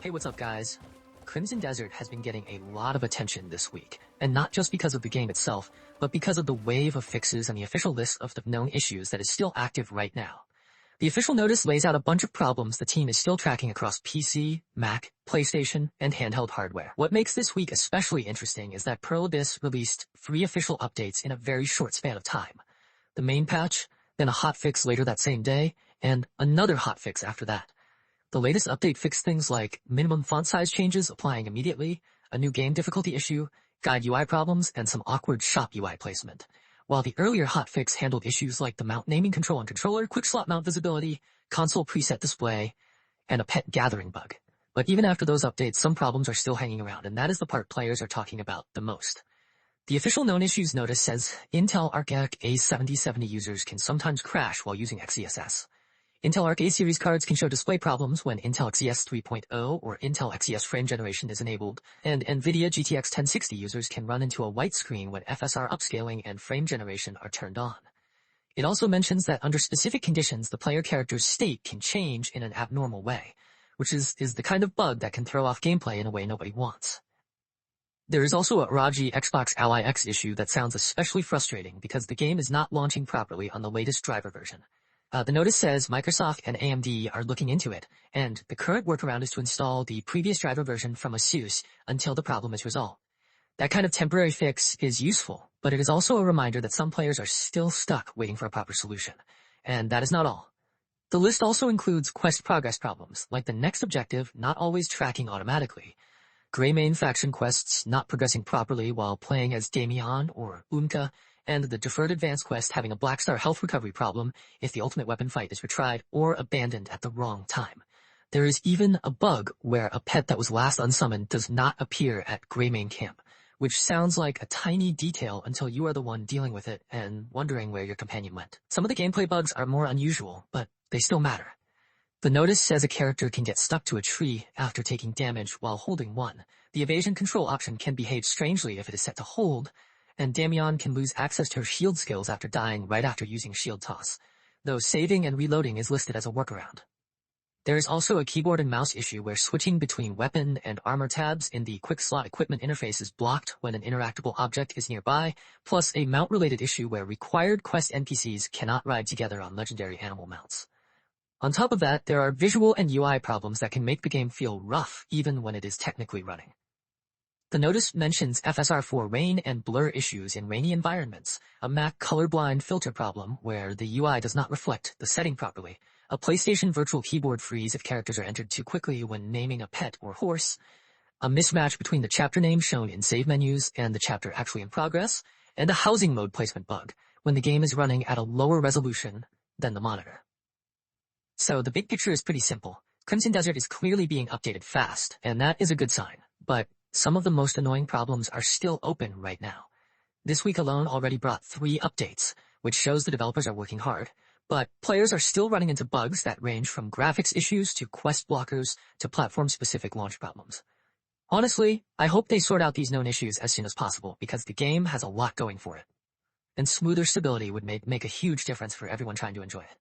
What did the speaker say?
Hey, what's up guys? Crimson Desert has been getting a lot of attention this week, and not just because of the game itself, but because of the wave of fixes and the official list of the known issues that is still active right now. The official notice lays out a bunch of problems the team is still tracking across PC, Mac, PlayStation, and handheld hardware. What makes this week especially interesting is that Pearl Abyss released 3 official updates in a very short span of time. The main patch, then a hotfix later that same day, and another hotfix after that. The latest update fixed things like minimum font size changes applying immediately, a new game difficulty issue, guide UI problems, and some awkward shop UI placement. While the earlier hotfix handled issues like the mount naming control on controller, quick slot mount visibility, console preset display, and a pet gathering bug. But even after those updates, some problems are still hanging around, and that is the part players are talking about the most. The official known issues notice says Intel Arc A7070 users can sometimes crash while using XeSS. Intel Arc A series cards can show display problems when Intel XeS 3.0 or Intel XeS frame generation is enabled, and NVIDIA GTX 1060 users can run into a white screen when FSR upscaling and frame generation are turned on. It also mentions that under specific conditions, the player character's state can change in an abnormal way, which is the kind of bug that can throw off gameplay in a way nobody wants. There is also a ROG Xbox Ally X issue that sounds especially frustrating because the game is not launching properly on the latest driver version. The notice says Microsoft and AMD are looking into it, and the current workaround is to install the previous driver version from a SUSE until the problem is resolved. That kind of temporary fix is useful, but it is also a reminder that some players are still stuck waiting for a proper solution. And that is not all. The list also includes quest progress problems, like the next objective not always tracking automatically, Grey main faction quests not progressing properly while playing as Damian or Umka, and the deferred advance quest having a Black Star health recovery problem if the ultimate weapon fight is retried or abandoned at the wrong time. There is even a bug where a pet that was last unsummoned does not appear at Grey main camp, which sounds like a tiny detail until you are the one dealing with it and wondering where your companion went. Some of the gameplay bugs are more unusual, but they still matter. The notice says a character can get stuck to a tree after taking damage while holding one. The evasion control option can behave strangely if it is set to hold, and Damian can lose access to her shield skills after dying right after using shield toss, though saving and reloading is listed as a workaround. There is also a keyboard and mouse issue where switching between weapon and armor tabs in the quick slot equipment interface is blocked when an interactable object is nearby, plus a mount-related issue where required quest NPCs cannot ride together on legendary animal mounts. On top of that, there are visual and UI problems that can make the game feel rough even when it is technically running. The notice mentions FSR4 rain and blur issues in rainy environments, a Mac colorblind filter problem where the UI does not reflect the setting properly, a PlayStation virtual keyboard freeze if characters are entered too quickly when naming a pet or horse, a mismatch between the chapter name shown in save menus and the chapter actually in progress, and a housing mode placement bug when the game is running at a lower resolution than the monitor. So the big picture is pretty simple. Crimson Desert is clearly being updated fast, and that is a good sign, but some of the most annoying problems are still open right now. This week alone already brought 3 updates, which shows the developers are working hard, but players are still running into bugs that range from graphics issues to quest blockers to platform-specific launch problems. Honestly, I hope they sort out these known issues as soon as possible because the game has a lot going for it. And smoother stability would make a huge difference for everyone trying to enjoy it.